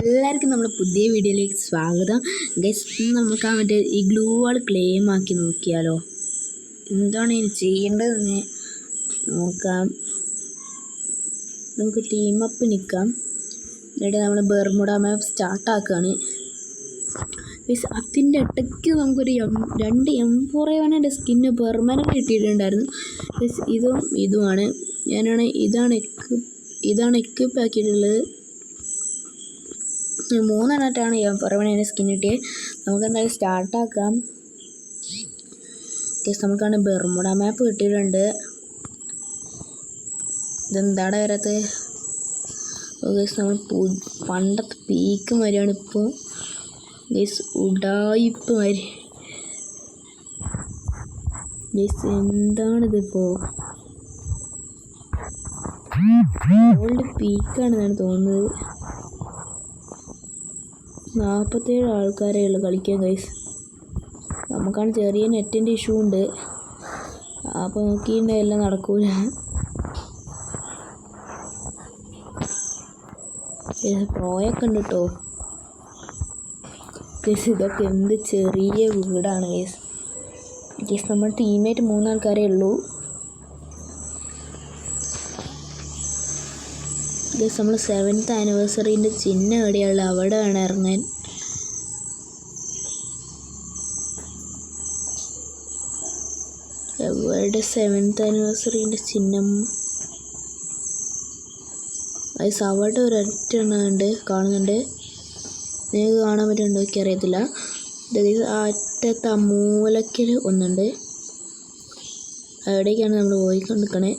എല്ലാവർക്കും നമ്മുടെ പുതിയ വീഡിയോയിലേക്ക് സ്വാഗതം. ഗൈസ്, നമുക്ക് മറ്റേ ഈ ഗ്ലൂ വാൾ ക്ലെയിം ആക്കി നോക്കിയാലോ. എന്താണ് ഇനി ചെയ്യേണ്ടതെന്ന് നോക്കാം. നമുക്ക് ടീം അപ്പ് നിൽക്കാം. എന്നിട്ട് നമ്മൾ ബെർമുഡ മാപ്പ് സ്റ്റാർട്ടാക്കുകയാണ്. ഗൈസ്, അതിൻ്റെ ഇടയ്ക്ക് നമുക്കൊരു രണ്ട് M4A1 സ്കിന്ന് പെർമനൻ്റ് കിട്ടിയിട്ടുണ്ടായിരുന്നു. ഗൈസ്, ഇതുമാണ് ഇതാണ് എക്വിപ്പ് ആക്കിയിട്ടുള്ളത്. 3 M4A1 സ്കിൻ കിട്ടിയത്. നമുക്ക് എന്തായാലും സ്റ്റാർട്ടാക്കാം. ഗൈസ്, നമുക്കാണ് ബെർമുഡ മാപ്പ് കിട്ടിയിട്ടുണ്ട്. ഇതെന്താണ് വരാത്തത്? ഗൈസ്, നമ്മൾ പണ്ടത്തെ പീക്ക് മാതിരിയാണ് ഇപ്പോൾ. ഗൈസ്, ഉഡായിപ്പ് മാതിരി. ഗൈസ്, എന്താണിതിപ്പോൾ? ഓൾഡ് പീക്കാണെന്നാണ് തോന്നുന്നത്. 47 ആൾക്കാരേ ഉള്ളൂ കളിക്കാൻ. ഗൈസ്, നമുക്കാണ് ചെറിയ നെറ്റിൻ്റെ ഇഷ്യൂ ഉണ്ട്. അപ്പോൾ നോക്കിയിട്ടുണ്ടെങ്കിൽ എല്ലാം നടക്കൂല. പ്രോയൊക്കെ ഉണ്ട് കേട്ടോ. ഗൈസ്, ഇതൊക്കെ എന്ത് ചെറിയ വീടാണ്. ഗൈസ്, നമ്മുടെ ടീമേറ്റ് 3 ആൾക്കാരേ ഉള്ളൂ. ഗൈസ്, നമ്മൾ 7th ആനിവേഴ്സറീൻ്റെ ചിഹ്നം എവിടെയുള്ള അവിടെ വേണം ഇറങ്ങാൻ. എവിടെ 7th ആനിവേഴ്സറീൻ്റെ ചിഹ്നം? ഗൈസ്, അവിടെ ഒരൊറ്റ എണ്ണമുണ്ട്, കാണുന്നുണ്ട്. നിങ്ങൾക്ക് കാണാൻ പറ്റുന്നുണ്ടോ എനിക്കറിയത്തില്ല. ഗൈസ്, ആ അറ്റത്ത് ആ മൂലയ്ക്കൽ ഒന്നുണ്ട്. അവിടേക്കാണ് നമ്മൾ പോയിക്കൊണ്ടിരിക്കണേ.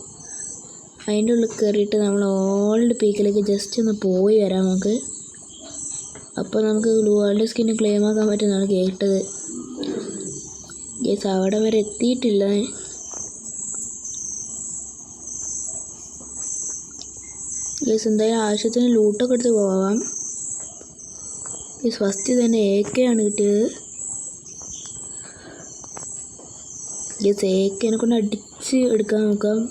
അതിൻ്റെ ഉള്ളിൽ കയറിയിട്ട് നമ്മൾ ഓൾഡ് പീക്കിലേക്ക് ജസ്റ്റ് ഒന്ന് പോയി വരാം നമുക്ക്. അപ്പോൾ നമുക്ക് ഗ്ലൂ വാളിൻ്റെ സ്കിന്ന് ക്ലെയിം ആക്കാൻ പറ്റുമെന്നാണ് കേട്ടത്. ഗൈസ്, അവിടെ വരെ എത്തിയിട്ടില്ല. ഗൈസ്, എന്തായാലും ആവശ്യത്തിന് ലൂട്ടൊക്കെ എടുത്ത് പോവാം. ഗൈസ്, ഫസ്റ്റ് തന്നെ AK ആണ് കിട്ടിയത്. ഗൈസ്, AK കൊണ്ട് അടിച്ച് എടുക്കാൻ നോക്കാം.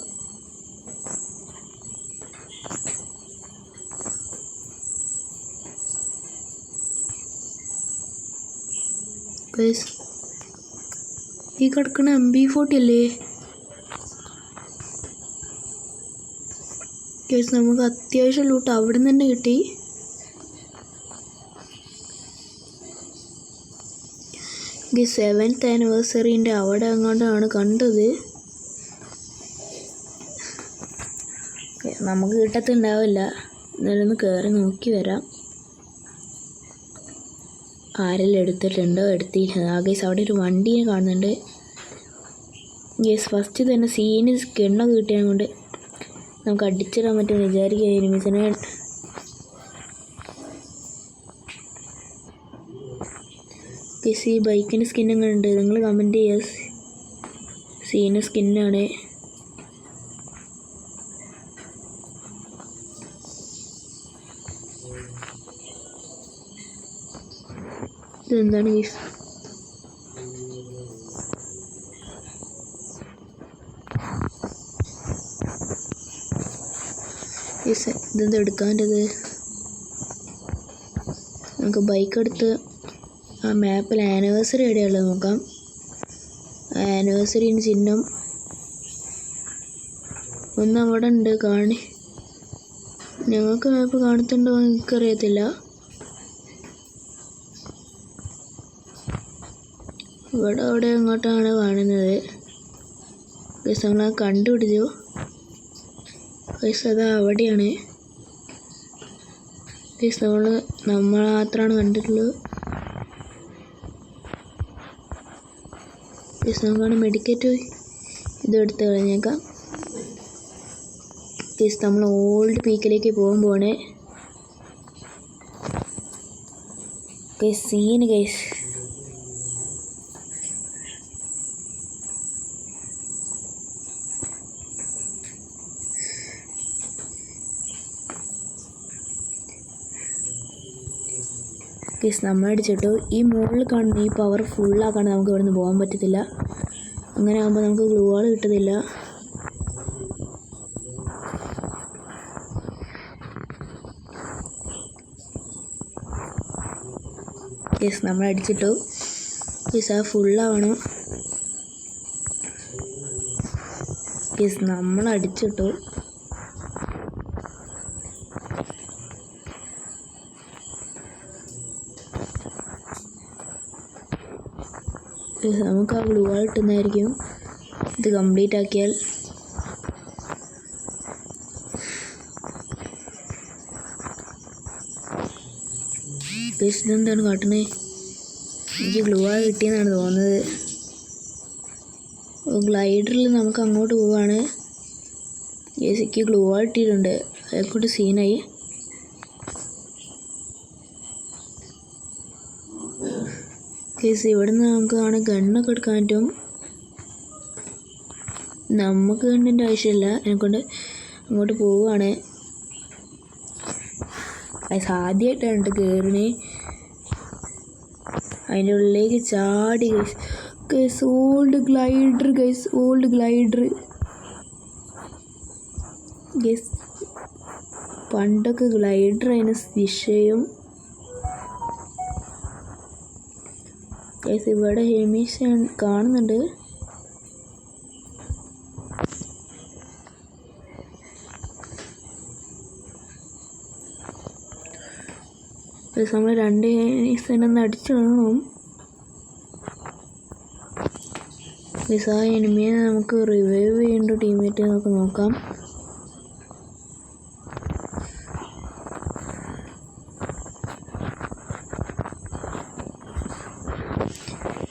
ഗൈസ്, ഈ കിടക്കണ MB40 അല്ലേ? ഗൈസ്, നമുക്ക് അത്യാവശ്യം ലൂട്ട് അവിടെ നിന്ന് തന്നെ കിട്ടി. ഗൈസ്, 7th ആനിവേഴ്സറീൻ്റെ അവിടെ അങ്ങോട്ടാണ് കണ്ടത്. നമുക്ക് കിട്ടത്തുണ്ടാവില്ല. എന്നാലും ഒന്ന് കയറി നോക്കി വരാം. ആരെല്ലാം എടുത്തിട്ടുണ്ടോ? എടുത്തില്ല. ഗൈസ്, അവിടെ ഒരു വണ്ടീനെ കാണുന്നുണ്ട്. ഗൈസ്, ഫസ്റ്റ് തന്നെ സീന് സ്കിണ്ണൊക്കെ കിട്ടിയത് കൊണ്ട് നമുക്ക് അടിച്ചിടാൻ പറ്റുമെന്ന് വിചാരിക്കുക എനിമീസിനെ. ഗൈസ്, ഈ ബൈക്കിൻ്റെ സ്കിന്നൊക്കെ ഉണ്ട്. നിങ്ങൾ കമൻറ്റ് ചെയ്യുക. സീന് സ്കിന്നാണ്. ഇതെന്താണ് ഗൈസ്? ഇതെന്താ എടുക്കാൻ്റെത്? നമുക്ക് ബൈക്ക് എടുത്ത് ആ മാപ്പിൽ ആനിവേഴ്സറി എവിടെയുള്ളത് നോക്കാം. ആനിവേഴ്സറിൻ്റെ ചിഹ്നം ഒന്ന് അവിടെ ഉണ്ട്. ഞങ്ങൾക്ക് മാപ്പ് കാണുന്നുണ്ടോ എന്ന് എനിക്കറിയത്തില്ല. അവിടെ എങ്ങോട്ടാണ് കാണുന്നത്? ഗൈസ്, നമ്മളത് കണ്ടുപിടിച്ചു. ഗൈസ്, അത് അവിടെയാണ്. ഗൈസ്, നമ്മൾ മാത്രമാണ് കണ്ടിട്ടുള്ളത്. ഗൈസ്, നമുക്കാണ് മെഡിക്കറ്റ് ഇതെടുത്ത് കളഞ്ഞേക്കാം. ഗൈസ്, നമ്മൾ ഓൾഡ് പീക്കിലേക്ക് പോകുമ്പോഴാണ് ഗൈസ് സീന്. ഗൈസ്, ഗൈസ്, നമ്മളടിച്ചിട്ടു. ഈ മുകളിൽ കാണുന്ന ഈ പവർ ഫുള്ളാക്കാണ്ട് നമുക്ക് ഇവിടെ നിന്ന് പോകാൻ പറ്റത്തില്ല. അങ്ങനെ ആകുമ്പോൾ നമുക്ക് ഗ്ലൂ വാൾ കിട്ടത്തില്ല. യെസ് നമ്മൾ അടിച്ചിട്ടു. യെസ് ആ ഫുള്ളാവണം. യെസ് നമ്മൾ അടിച്ചിട്ടു. നമുക്ക് ആ ഗ്ലൂ വാൾ കിട്ടുന്നതായിരിക്കും ഇത് കംപ്ലീറ്റ് ആക്കിയാൽ. ഇതെന്താണ് കാട്ടണേ? എനിക്ക് ഗ്ലൂ വാൾ കിട്ടിയെന്നാണ് തോന്നുന്നത്. ഗ്ലൈഡറിൽ നമുക്ക് അങ്ങോട്ട് പോവാണ്. എനിക്ക് ഗ്ലൂ വാൾ കിട്ടിയിട്ടുണ്ട്. അതൊക്കെ സീനായി. കേസ് ഇവിടെ നിന്ന് നമുക്ക് ഗണ്ണൊക്കെ എടുക്കാൻ പറ്റും. നമുക്ക് ഗണ്ണിൻ്റെ ആവശ്യമില്ല. എന്നെക്കൊണ്ട് അങ്ങോട്ട് പോവുകയാണ്. അത് ആദ്യമായിട്ടാണ് കയറണേ. അതിൻ്റെ ഉള്ളിലേക്ക് ചാടി guys. Old glider guys, old glider guys. പണ്ടൊക്കെ ഗ്ലൈഡർ അതിന് വിഷയം ഗൈസ്. ഇവിടെ ഹെമിഷ കാണുന്നുണ്ട്. നമ്മൾ 2 എനിമീസിനെ അടിച്ചിടണം. ആ എനിമിയെ നമുക്ക് റിവൈവ് ചെയ്യേണ്ട ടീമേറ്റ് നമുക്ക് നോക്കാം.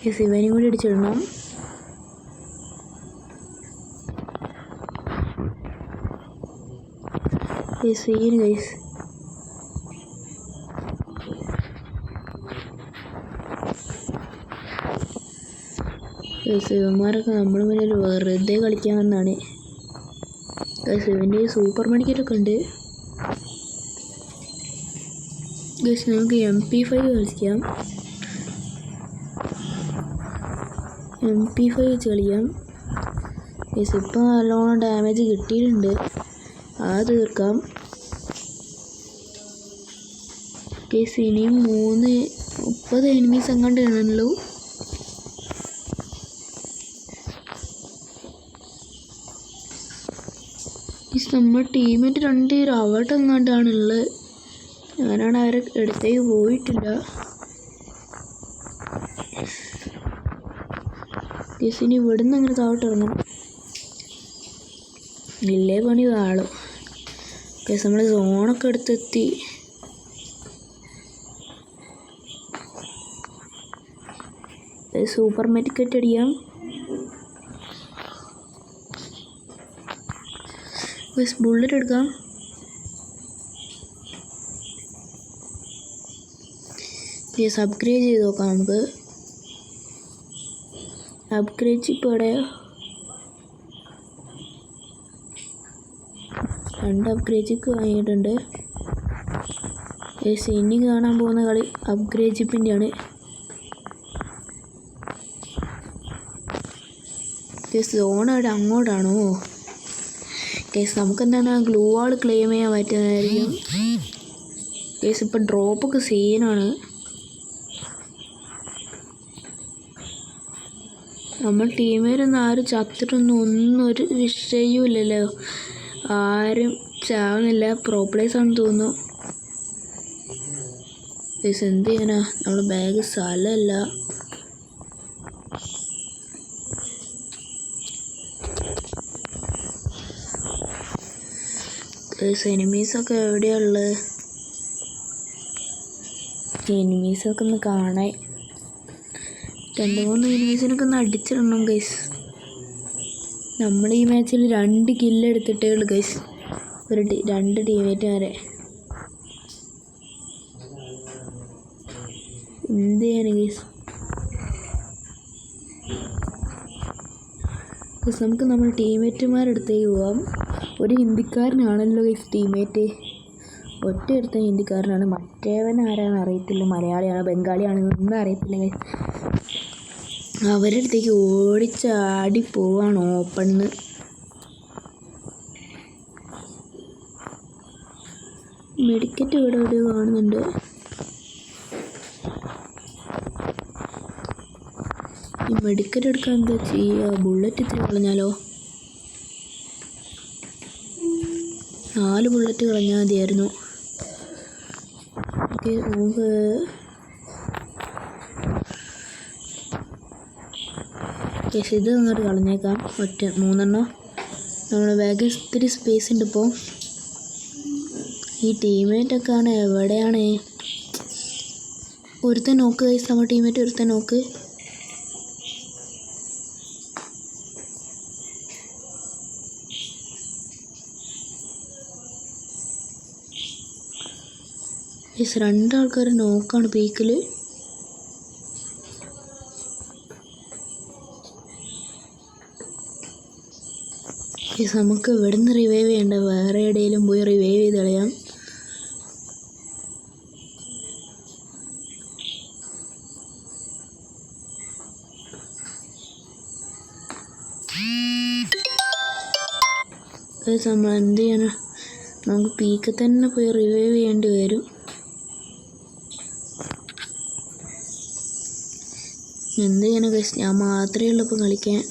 ഇവനെയും കൂടി അടിച്ചിടണം. Scene guys. ഇവന്മാരൊക്കെ നമ്മൾ മുന്നിൽ വെറുതെ കളിക്കാമെന്നാണ്. ഇവൻ്റെ സൂപ്പർ മെഡിക്കറ്റൊക്കെ ഉണ്ട്. ഗൈസ് നമുക്ക് MP5 കളിക്കാം. MP5 വെച്ച് കളിക്കാം. ഗൈസ് ഇപ്പം നല്ലോണം ഡാമേജ് കിട്ടിയിട്ടുണ്ട്. അത് തീർക്കാം. ഗൈസ് ഇനിയും 30 എനിമീസ് അങ്ങോട്ട് ആണല്ലോ. നമ്മുടെ ടീമേറ്റ് 2 പേര് അവിടെ എങ്ങാണ്ടാണുള്ളത്. ഞാനാണ് അവരെ അടുത്തേക്ക് പോയിട്ടില്ല. ഇനി ഇവിടുന്ന് അങ്ങനെ താഴോട്ട് ഇറങ്ങും. ഇല്ലേ പണി വാളും. നമ്മൾ സോണൊക്കെ അടുത്തെത്തി. സൂപ്പർ മെഡിക്കറ്റ് അടിക്കാം. ബുള്ളറ്റ് എടുക്കാം. അപ്ഗ്രേഡ് ചെയ്ത് നോക്കാം നമുക്ക്. അപ്ഗ്രേഡ് ചിപ്പ് എവിടെയോ? 2 അപ്ഗ്രേഡ് ചിപ്പ് വാങ്ങിയിട്ടുണ്ട്. ഇനി കാണാൻ പോകുന്ന കളി അപ്ഗ്രേഡ് ചിപ്പിൻ്റെയാണ്. സോൺ അവിടെ അങ്ങോട്ടാണോ? കേസ് നമുക്കെന്താണ് ഗ്ലൂ വാൾ ക്ലെയിം ചെയ്യാൻ പറ്റുന്നതായിരിക്കും. കേസ് ഇപ്പം ഡ്രോപ്പൊക്കെ സീനാണ്. നമ്മൾ ടീമേരൊന്നും ആരും ചത്തിട്ടൊന്നും ഒരു വിഷയമില്ലല്ലോ. ആരും ചാവുന്നില്ല. പ്രോ പ്ലേയേഴ്സ് ആണെന്ന് തോന്നുന്നു. കേസ് എന്ത് ചെയ്യാനാ, നമ്മുടെ ബാഗ് സ്ഥലമല്ല. എനിമീസൊക്കെ എവിടെയുള്ളത്? എനിമീസൊക്കെ ഒന്ന് കാണാൻ. 2-3 എനിമീസിനൊക്കെ ഒന്ന് അടിച്ചിടണം ഗൈസ്. നമ്മൾ ഈ മാച്ചിൽ 2 കില്ല് എടുത്തിട്ടേ ഉള്ളൂ ഗൈസ്. 2 ടീമേറ്റുമാരെ. എന്ത് ചെയ്യാന് ഗൈസ്? നമുക്ക് നമ്മുടെ ടീമേറ്റുമാരെടുത്തേക്ക് പോവാം. ഒരു ഹിന്ദിക്കാരനാണല്ലോ ഗൈസ് ടീമേറ്റ്. ഒറ്റ ഹിന്ദിക്കാരനാണ്. മറ്റേവൻ ആരാണെന്ന് അറിയത്തില്ല. മലയാളിയാണോ ബംഗാളിയാണോ ഒന്നും അറിയത്തില്ല ഗൈസ്. അവരുടെ അടുത്തേക്ക് ഓടിച്ചാടി പോവാണ് ഓപ്പണിന്ന്. മെഡിക്കറ്റ് ഇവിടെ കാണുന്നുണ്ട്. ഈ മെഡിക്കൽ എടുക്കാൻ എന്താ ചെയ്യുക? ബുള്ളറ്റ് ഇത്തിരി കളഞ്ഞാലോ? 4 ബുള്ളറ്റ് കളഞ്ഞാൽ മതിയായിരുന്നു. ഓക്കെ, നമുക്ക് ഇത് അങ്ങോട്ട് കളഞ്ഞേക്കാം. 3 നമ്മുടെ ബാഗിൽ ഇത്തിരി സ്പേസ് ഉണ്ട്. ഇപ്പോൾ ഈ ടീമേറ്റൊക്കെ ആണ് എവിടെയാണ്? ഒരുത്തൻ നോക്ക് ഗൈസ്, നമ്മുടെ ടീമേറ്റ് ഒരുത്തൻ നോക്ക്. ഗൈസ് 2 ആൾക്കാർ നോക്കാണ് പീക്കിൽ. ഗൈസ് നമുക്ക് ഇവിടെ നിന്ന് റിവൈവ് ചെയ്യണ്ട, വേറെ എവിടെയെങ്കിലും പോയി റിവൈവ് ചെയ്ത് കളയാം. നമ്മൾ എന്ത് ചെയ്യാനാ? നമുക്ക് പീക്കിൽ തന്നെ പോയി റിവൈവ് ചെയ്യേണ്ടി വരും. എന്ത് ചെയ്യാനാ ഗൈസ്, ഞാൻ മാത്രമേ ഉള്ളൂ ഇപ്പം കളിക്കാൻ.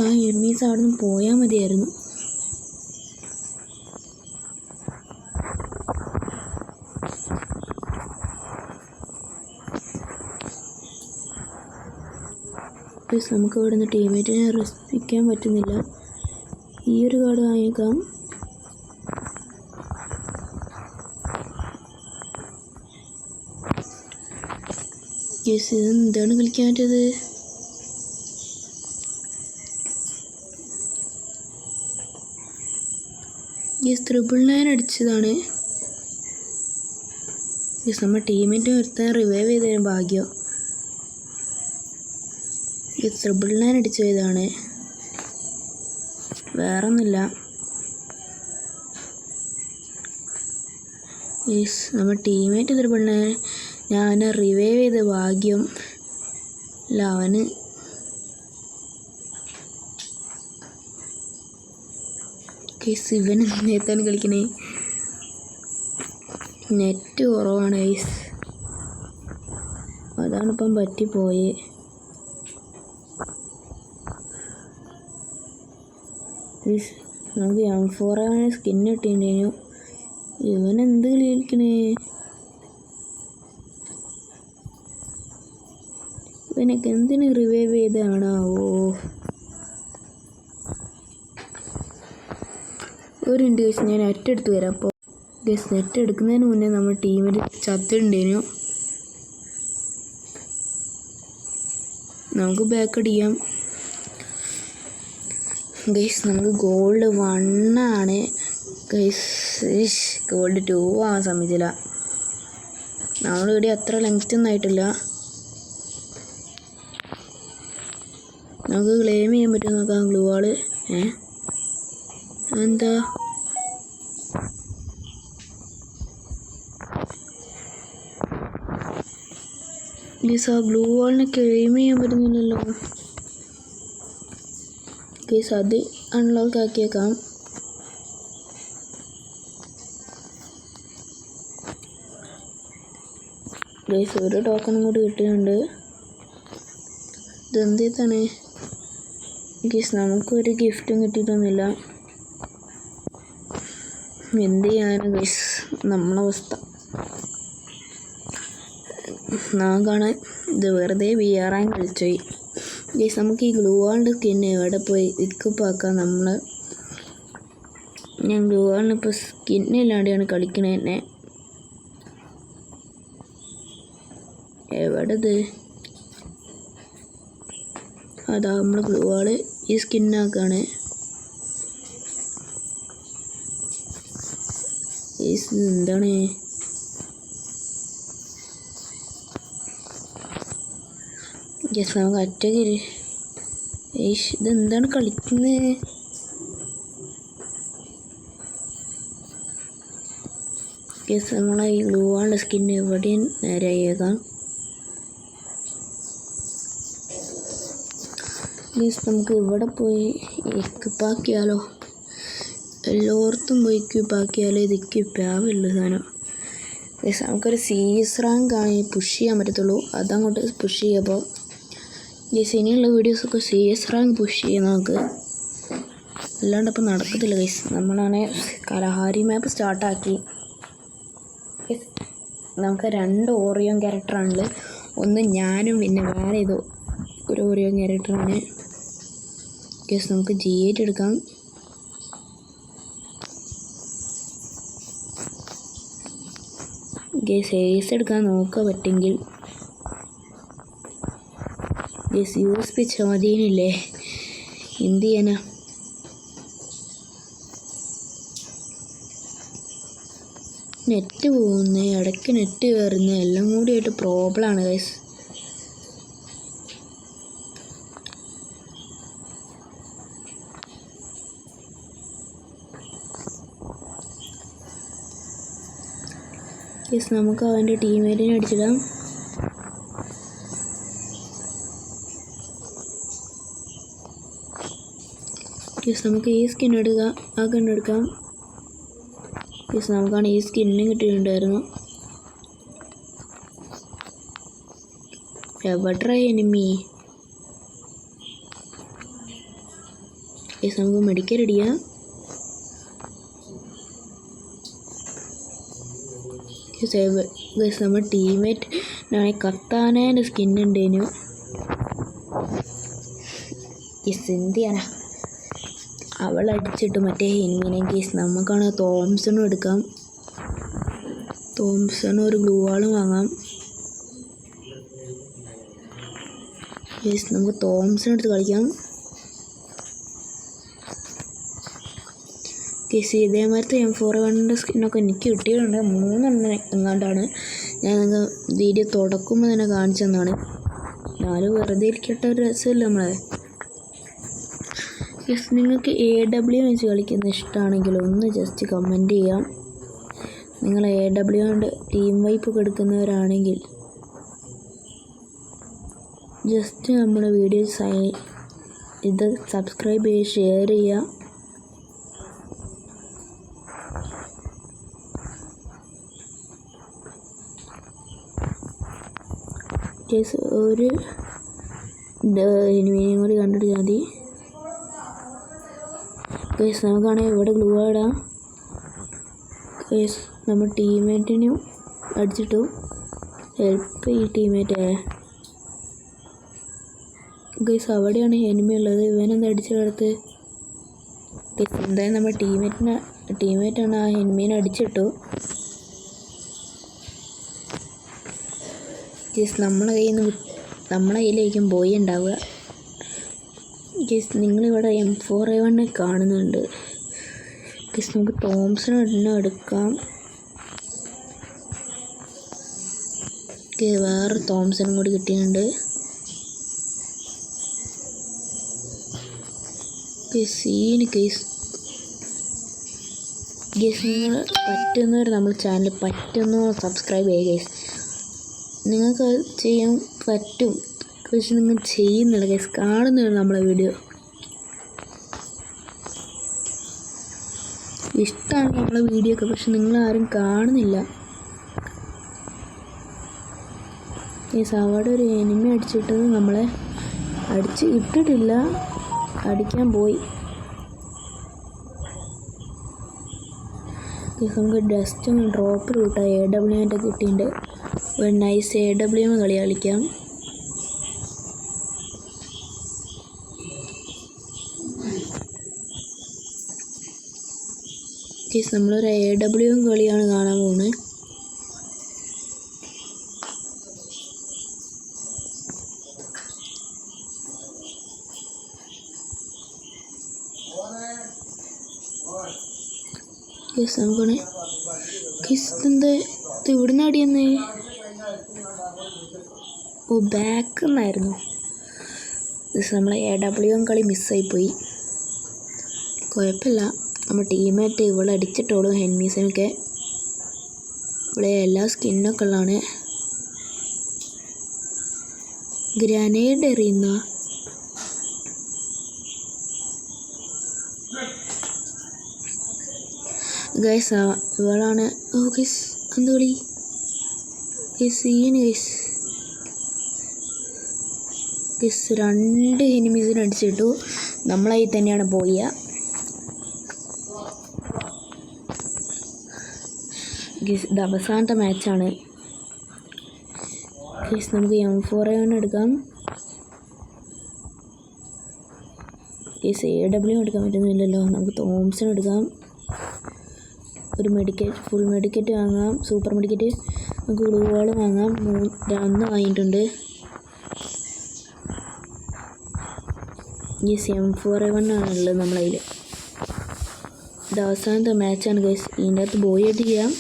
ആ എർമീസ് അവിടെ നിന്ന് പോയാൽ മതിയായിരുന്നു. നമുക്ക് ഇവിടെ നിന്ന് ടീമേറ്റിനെ റെസ്പിക്കാൻ പറ്റുന്നില്ല. ഈ ഒരു കാർഡ് വാങ്ങിയേക്കാം. യെസ്, ഇത് എന്താണ് കളിക്കാൻ പറ്റിയത്? യെസ്, 999 അടിച്ചതാണ്. യെസ്, നമ്മുടെ ടീമേറ്റ് ഒരുത്താൻ റിവൈവ് ചെയ്തതിന് ഭാഗ്യം. യെസ്, 999 അടിച്ചു പോയതാണ്, വേറെ ഒന്നുമില്ല. യെസ്, നമ്മുടെ ടീമേറ്റ് 999, ഞാൻ റിവൈവ് ചെയ്ത ഭാഗ്യം അല്ല. അവന് ഇവൻ നേരത്താണ് കളിക്കണേ. നെറ്റ് കുറവാണ് ഗൈസ്, അതാണിപ്പം പറ്റിപ്പോയേ. നമുക്ക് M4 സ്കിൻ കിട്ടിയിട്ടുണ്ടേനു. ഇവൻ എന്ത് കളിക്കണേ? ഇവനൊക്കെ എന്തിനു റിവൈവ് ചെയ്താണാവോ? ഒരു മിനിറ്റ് ഗൈസ്, ഞാൻ നെറ്റ് എടുത്ത് വരാം. അപ്പോൾ ഗൈസ്, നെറ്റ് എടുക്കുന്നതിന് മുന്നേ നമ്മുടെ ടീമിൽ ചത്തുണ്ടേനു. നമുക്ക് ബാക്ക് അടിക്കാം ഗൈസ്. നമുക്ക് ഗോൾഡ് 1 ആണ് ഗൈസ്. ഗോൾഡ് 2 ആവാൻ സമ്മതിച്ചില്ല. നമ്മളിവിടെ അത്ര ലെങ്ത് ഒന്നും ആയിട്ടില്ല. നമുക്ക് ക്ലെയിം ചെയ്യാൻ പറ്റും നോക്കാം. ഗ്ലൂ വാള് എന്താ? ഗൈസ്, ആ ഗ്ലൂ വാളിനെ ക്ലെയിം ചെയ്യാൻ പറ്റുന്നില്ലല്ലോ ഗൈസ്. അത് അൺലോക്ക് ആക്കിയേക്കാം. ഗൈസ്, ഒരു ടോക്കണും കൂടി കിട്ടിയിട്ടുണ്ട്. ഇതെന്താണ് ഗൈസ്? നമുക്കൊരു ഗിഫ്റ്റും കിട്ടിയിട്ടൊന്നുമില്ല. എന്ത് ചെയ്യാനാണ് ഗൈസ് നമ്മളവസ്ഥ? കാണാൻ ഇത് വെറുതെ VR കളിച്ചുപോയി ഗൈസ്. നമുക്ക് ഈ ഗ്ലൂ വാളിൻ്റെ സ്കിന്ന് എവിടെ പോയി ഇക്കുപ്പാക്കാം നമ്മൾ? ഞാൻ ഗ്ലൂ വാളിന് ഇപ്പോൾ സ്കിന്നില്ലാണ്ടാണ് കളിക്കണത് തന്നെ. എവിടെത്? അതാ നമ്മൾ ഗ്ലൂ വാള് ഈ സ്കിന്നാക്കാണ്. എന്താണ് ഗൈസ്? നമുക്ക് അറ്റക്ക് ഇതെന്താണ് കളിക്കുന്നത്? ഗൈസ്, നമ്മളെ ഈ ഗ്ലൂ വാളിൻ്റെ സ്കിന്ന് എവിടെയും നേരെ ആയേക്കാം. ഗൈസ്, നമുക്ക് ഇവിടെ പോയി നമുക്കൊരു CS റാങ്കാണ് പുഷ് ചെയ്യാൻ പറ്റത്തുള്ളൂ. അതങ്ങോട്ട് പുഷ് ചെയ്യുമ്പോൾ ഇനിയുള്ള വീഡിയോസൊക്കെ CS റാങ്ക് പുഷ് ചെയ്യാം നമുക്ക്. അല്ലാണ്ട് ഇപ്പം നടക്കത്തില്ല ഗൈസ്. നമ്മളാണെങ്കിൽ കലഹാരി മാപ്പ് സ്റ്റാർട്ടാക്കി. നമുക്ക് 2 ഓറിയോൺ ക്യാരക്ടറാണുള്ളത്. ഒന്ന് ഞാനും പിന്നെ വേറെ ഏതോ ഒരു ഓറിയോൺ ക്യാരക്ടറാണ്. ഗൈസ് നമുക്ക് G8 എടുക്കാം. ഗൈസ് ഏസ് എടുക്കാൻ നോക്കാൻ പറ്റുമെങ്കിൽ. ഗൈസ് USP ചമതീനില്ലേ, എന്ത് ചെയ്യാനാ. നെറ്റ് പോകുന്നത്, ഇടയ്ക്ക് നെറ്റ് കയറുന്നത്, എല്ലാം കൂടിയായിട്ട് പ്രോബ്ലമാണ് ഗൈസ്. ഗൈസ് നമുക്ക് അവൻ്റെ ടീമേറ്റിനെ അടിച്ചിടാം. ഗൈസ് നമുക്ക് ഈ സ്കിൻ എടുക്കാം, ആ കണ്ണെടുക്കാം. ഗൈസ് നമുക്കാണ് ഈ സ്കിന്നും കിട്ടിയിട്ടുണ്ടായിരുന്നു. എവിടെ എനിമി? ഗൈസ് നമുക്ക് മെഡിക്കൽ അടിക്കാം. ഗൈസ് നമ്മുടെ ടീമേറ്റ് ആണെങ്കിൽ കത്താനേൻ്റെ സ്കിന്നുണ്ടേനു. ഗൈസ് എന്ത് ചെയ്യാനാ, അവളടിച്ചിട്ട് മറ്റേ എനിമിനെ. ഗൈസ് നമുക്കാണ് തോംസണും എടുക്കാം. തോംസണും ഒരു ഗ്ലൂ വാളും വാങ്ങാം. ഗൈസ് നമുക്ക് തോംസൺ എടുത്ത് കളിക്കാം. ഗൈസ് ഇതേമാതിരത്തെ M4A1 സ്കിന്നൊക്കെ എനിക്ക് കിട്ടിയിട്ടുണ്ട്. 3 എങ്ങാണ്ടാണ്. ഞാൻ നിങ്ങൾക്ക് വീഡിയോ തുടക്കുമ്പോൾ തന്നെ കാണിച്ചു തന്നാണ്. 4 വെറുതെ ഇരിക്കട്ടെ, ഒരു രസമില്ല നമ്മളെ. ഗൈസ് നിങ്ങൾക്ക് AW വെച്ച് കളിക്കുന്ന ഇഷ്ടമാണെങ്കിൽ ഒന്ന് ജസ്റ്റ് കമൻറ്റ് ചെയ്യാം. നിങ്ങൾ AW കൊണ്ട് ടീം വൈപ്പൊക്കെ എടുക്കുന്നവരാണെങ്കിൽ ജസ്റ്റ് നമ്മുടെ വീഡിയോ ഇത് സബ്സ്ക്രൈബ് ചെയ്യുക, ഷെയർ ചെയ്യുക. ഗൈസ് ഒരു എനിമിനെയും കൂടി കണ്ടിട്ട് മതി. ഗൈസ് നമുക്കാണെങ്കിൽ ഇവിടെ ഗ്ലൂ ഇടാം. ഗൈസ് നമ്മൾ ടീമേറ്റിനും അടിച്ചിട്ടു. ഹെൽപ്പ് ഈ ടീമേറ്റേ. ഗൈസ് അവിടെയാണ് എനിമി ഉള്ളത്. ഇവനെന്താ അടിച്ചെടുത്ത്. ഗൈസ് എന്തായാലും നമ്മൾ ടീമേറ്റാണ് ആ എനിമീനെ അടിച്ചിട്ടു. ഗൈസ് നമ്മളെ കയ്യിലേക്കും പോയി ഉണ്ടാവുക. ഗൈസ് നിങ്ങളിവിടെ M4A1 കാണുന്നുണ്ട്. ഗൈസ് നമുക്ക് തോംസൺ തന്നെ എടുക്കാം. വേറെ തോംസണും കൂടി കിട്ടിയിട്ടുണ്ട്. Scene guys. ഗൈസ് നിങ്ങൾ പറ്റുന്നവർ നമ്മുടെ ചാനൽ സബ്സ്ക്രൈബ് ചെയ്യുക ഗൈസ്. നിങ്ങൾക്ക് ചെയ്യാൻ പറ്റും, പക്ഷെ നിങ്ങൾ ചെയ്യുന്നില്ല ഗൈസ്. കാണുന്നില്ല നമ്മളെ വീഡിയോ. ഇഷ്ടമാണ് നമ്മളെ വീഡിയോ ഒക്കെ, പക്ഷെ നിങ്ങളാരും കാണുന്നില്ല ഗൈസ്. അവിടെ ഒരു എനിമി അടിച്ചിട്ടത് നമ്മളെ അടിച്ച് ഇട്ടിട്ടില്ല, അടിക്കാൻ പോയി. നമുക്ക് ഡസ്റ്റ് ഒന്ന് ഡ്രോപ്പ് കിട്ടാം. AW കിട്ടിയിട്ടുണ്ട്. ഒരു നൈസ് AW കളി കളിക്കാം. നമ്മളൊരു AW കളിയാണ് കാണാൻ പോകുന്നത്. നമുക്കാണ് എന്താ ഇത് ഇവിടുന്ന് അടിയെന്ന്. ഓ ബാക്ക് എന്നായിരുന്നു. നമ്മളെ AW കളി മിസ്സായിപ്പോയി. കുഴപ്പമില്ല, നമ്മുടെ ടീമേറ്റ് ഇവിടെ അടിച്ചിട്ടുള്ളൂ. ഹെൻമീസിനൊക്കെ ഇവിടെ എല്ലാ സ്കിന്നൊക്കെ ഉള്ളതാണ്. ഗ്രനേഡ് എറിയുന്ന ഗൈസ് ഇവളാണ്. ഓ ഗൈസ് എന്ത് കളി. Scene guys 2 എനിമീസിനെ അടിച്ചിട്ടു. നമ്മളായി തന്നെയാണ് പോയ. ഗൈസ് ഇത് അവസാനത്തെ മാച്ചാണ്. ഗൈസ് നമുക്ക് M4A1 എടുക്കാം. ഗൈസ് AW എടുക്കാൻ പറ്റുന്നില്ലല്ലോ. നമുക്ക് തോംസൺ എടുക്കാം. ഒരു ഫുൾ മെഡിക്കറ്റ് വാങ്ങാം. സൂപ്പർ മെഡിക്കറ്റ്. നമുക്ക് ഗ്ലൂ വാൾ വാങ്ങാം. 1 വാങ്ങിയിട്ടുണ്ട്. ഗൈസ് M4A1 ആണുള്ളത് നമ്മളതിൽ. ഇത് അവസാനത്തെ മാച്ചാണ് ഗൈസ്. ഇതിൻ്റെ അകത്ത് ബോയ് ആയിട്ട് ചെയ്യാം.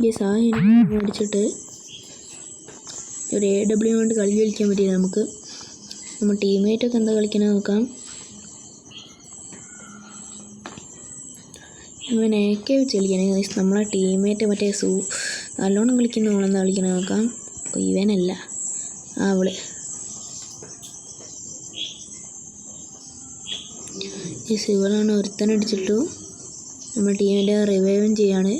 ഗൈസ് ആ എനിമി അടിച്ചിട്ട് ഒരു AW കൊണ്ട് കളി കളിക്കാൻ പറ്റിയത് നമുക്ക്. നമ്മൾ ടീമേറ്റൊക്കെ എന്താ കളിക്കണത് നോക്കാം. ഇവൻ AK വെച്ച് കളിക്കണേ ഗൈസ്. നമ്മളെ ടീമേറ്റ് മറ്റേ നല്ലോണം കളിക്കുന്ന ഓളെന്താ കളിക്കണത് നോക്കാം. ഇവനല്ല, അവള്. ഗൈസ് ഇവളാണ് ഒരുത്തനടിച്ചിട്ടു. നമ്മൾ ടീമിൻ്റെ റിവൈവും ചെയ്യാണ്.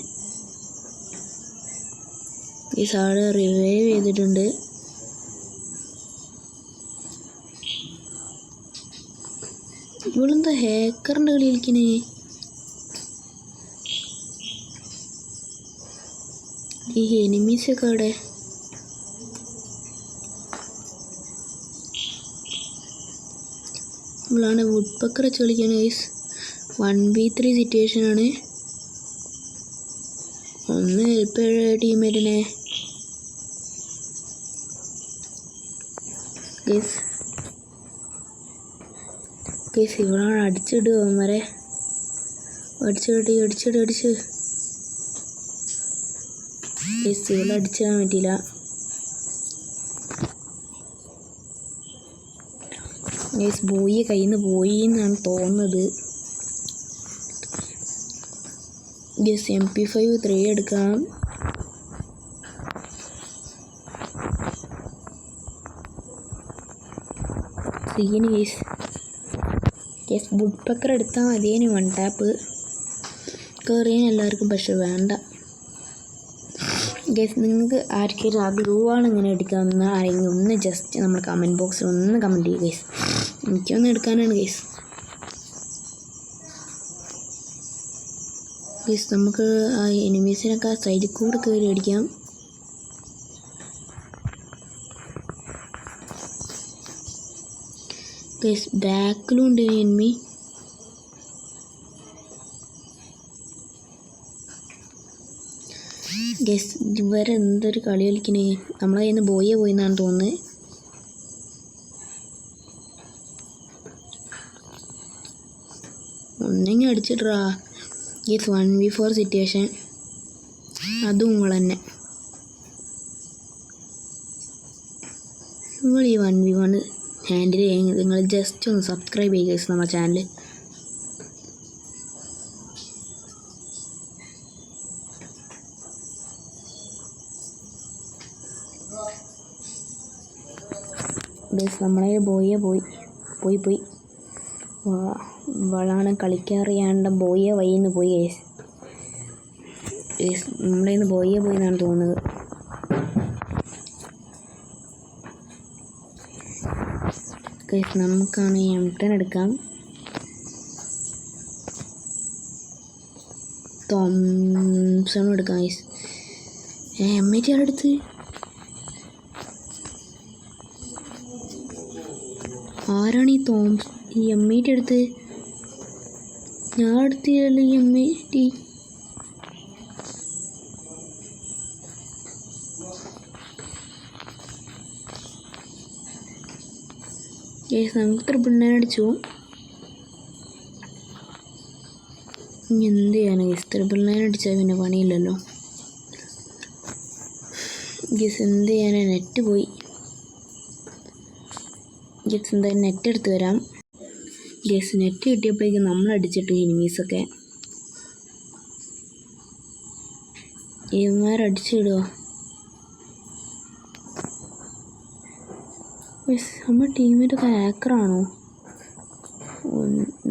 ഈ സാറ് റിവൈവ് ചെയ്തിട്ടുണ്ട്. ഇവളെന്താ ഹാക്കറിൻ്റെ കളി കളിക്കണേ. ഈ എനിമീസൊക്കെ അവിടെ. ഇവളാണ് വുഡ് പക്കർ വെച്ച് കളിക്കണേ ഗൈസ്. 1v3 സിറ്റുവേഷനാണ്. ഒന്ന് ഹെൽപ്പ് ടീമേറ്റിനെ. ഗൈസ് ഇവളാണ് അടിച്ചിടുക അവന്മാരെ. അടിച്ച് ഗൈസ് ഇവളെ അടിച്ചിടാൻ പറ്റിയില്ല. ഗൈസ് ബോയി കയ്യിൽ നിന്ന് പോയി എന്നാണ് തോന്നുന്നത്. ഗൈസ് MP5 3 എടുക്കാം. സീന് ഗൈസ് വുഡ് പക്കർ എടുത്താൽ മതിയേന് 1 ടാപ്പ് കയറിയാൻ എല്ലാവർക്കും. പക്ഷെ വേണ്ട ഗൈസ്. നിങ്ങൾക്ക് ആർക്കെങ്കിലും ആ ഗ്ലൂ ആണ് ഇങ്ങനെ എടുക്കാമെന്ന് ആരെങ്കിലും ഒന്ന് ജസ്റ്റ് നമ്മൾ കമൻറ്റ് ബോക്സിൽ ഒന്ന് കമൻറ്റ് ചെയ്യുക ഗൈസ്. എനിക്കൊന്ന് എടുക്കാനാണ് ഗൈസ്. ഗൈസ് നമുക്ക് ആ എനിമീസിനൊക്കെ ആ സൈഡിൽ കൂടെ കയറി അടിക്കാം. ഗൈസ് ബാക്കിലും ഉണ്ട് എനിമി. ഗൈസ് ഇവരെന്തൊരു കളി കളിക്കണേ. നമ്മളെ കയ്യിൽ നിന്ന് പോയിന്നാണ് തോന്നുന്നത്. ഒന്നെങ്കിൽ അടിച്ചിട്ടാ ഗൈസ്. 1v4 situation. അതും നിങ്ങൾ തന്നെ. നിങ്ങൾ ഈ 1v1 ഹാൻഡിൽ ചെയ്യുന്നത് നിങ്ങൾ ജസ്റ്റ് ഒന്ന് സബ്സ്ക്രൈബ് ചെയ്യുക ഗൈസ് നമ്മുടെ ചാനൽ. ഗൈസ് നമ്മളെ പോയി വളാണ് കളിക്കാറിയാണ്ട് ബോയെ വൈന്ന് പോയി ഗൈസ്. നമ്മളെ നിന്ന് പോയി എന്നാണ് തോന്നുന്നത്. ഗൈസ് നമുക്കാണ് M10 എടുക്കാം. തോംസണും എടുക്കാം ഗൈസ്. M80 ആരെടുത്ത്? ആരാണ് ഈ M80 എടുത്ത്? ഞാൻ എടുത്തില്ലല്ലോ ഈ M80. ഗൈസ് നമുക്ക് 999 അടിച്ചു. ഇനി എന്ത് ചെയ്യാനാണ് ഗൈസ്? 999 അടിച്ചാൽ പിന്നെ പണിയില്ലല്ലോ ഗൈസ്. എന്ത് ചെയ്യാനാ? നെറ്റ് പോയി ഗൈസ്. എന്തായാലും നെറ്റ് എടുത്ത് വരാം ഗൈസ്. നെറ്റ് കിട്ടിയപ്പോഴേക്കും നമ്മളടിച്ചിട്ട് എനിമീസൊക്കെ ഇവന്മാരടിച്ചിടുമോ? നമ്മുടെ ടീമിൻ്റെയൊക്കെ ഹാക്കറാണോ?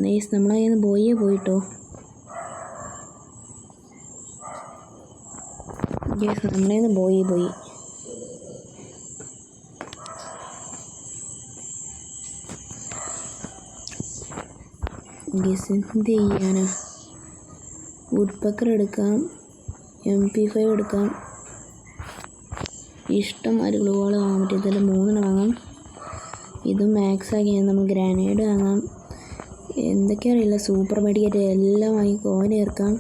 നൈസ്, നമ്മളെ കയ്യിൽ നിന്ന് പോയിട്ടോ. യെസ്, നമ്മളെ കയ്യിൽ നിന്ന് പോയി. ഗസ് എന്ത് ചെയ്യാനാ? വുഡ് പക്കർ എടുക്കാം, MP5 എടുക്കാം, ഇഷ്ടംമാതിരി ഗ്ലൂകൾ വാങ്ങാൻ പറ്റും. ഇതിൽ 3 വാങ്ങാം. ഇതും മാക്സ് ആക്കി നമ്മൾ ഗ്രാനേഡ് വാങ്ങാം. എന്തൊക്കെയാ അറിയില്ല, സൂപ്പർ മെഡിക്കറ്റ് എല്ലാം വാങ്ങി കോയിൻ ചേർക്കാം.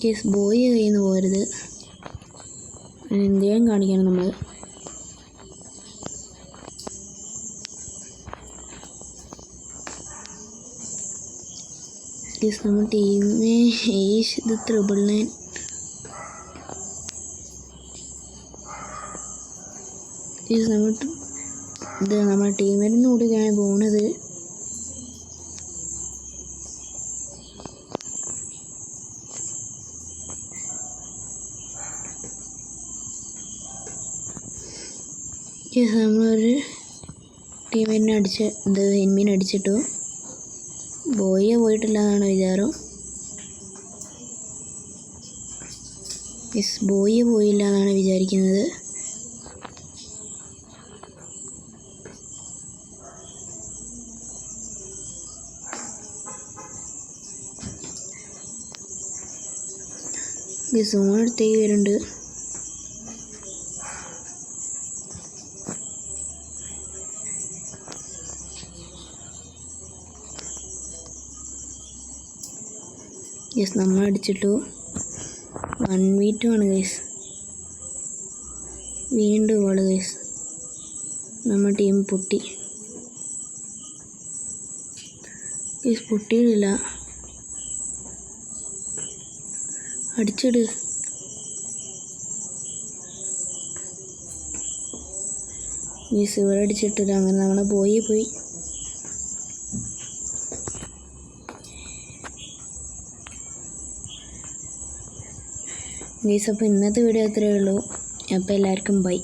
കേസ് ബോയ് കയ്യിൽ നിന്ന് പോരുത്, എന്തെങ്കിലും കാണിക്കണം നമ്മൾ. കേസ് നമ്മുടെ ടീമേ ഏഷ് ഇത് 999. കേസ് നമ്മുടെ ടീമേറ്റിൻ്റെ കൂടെയാണ് പോണത്. നമ്മളൊരു ടീമേറ്റിനെ എനിമീനെ അടിച്ചിട്ടു. ബോയെ പോയിട്ടില്ല എന്നാണ് വിചാരം. ബോയെ പോയില്ല എന്നാണ് വിചാരിക്കുന്നത്. സോണെടുത്തേക്ക് വരുന്നുണ്ട്. യെസ്, നമ്മൾ അടിച്ചിട്ടു. 1v2 ആണ് ഗൈസ്. വീണ്ടും ഗോള് ഗൈസ്. നമ്മുടെ ടീം പൊട്ടി. ഗൈസ് പൊട്ടിയിട്ടില്ല, അടിച്ചിട്. ഗൈസ് ഇവിടെ അടിച്ചിട്ടില്ല. അങ്ങനെ നമ്മളെ പോയി. ഗൈസ് അപ്പോൾ ഇന്നത്തെ വീഡിയോ അത്രയേ ഉള്ളൂ. അപ്പോൾ എല്ലാവർക്കും ബൈ.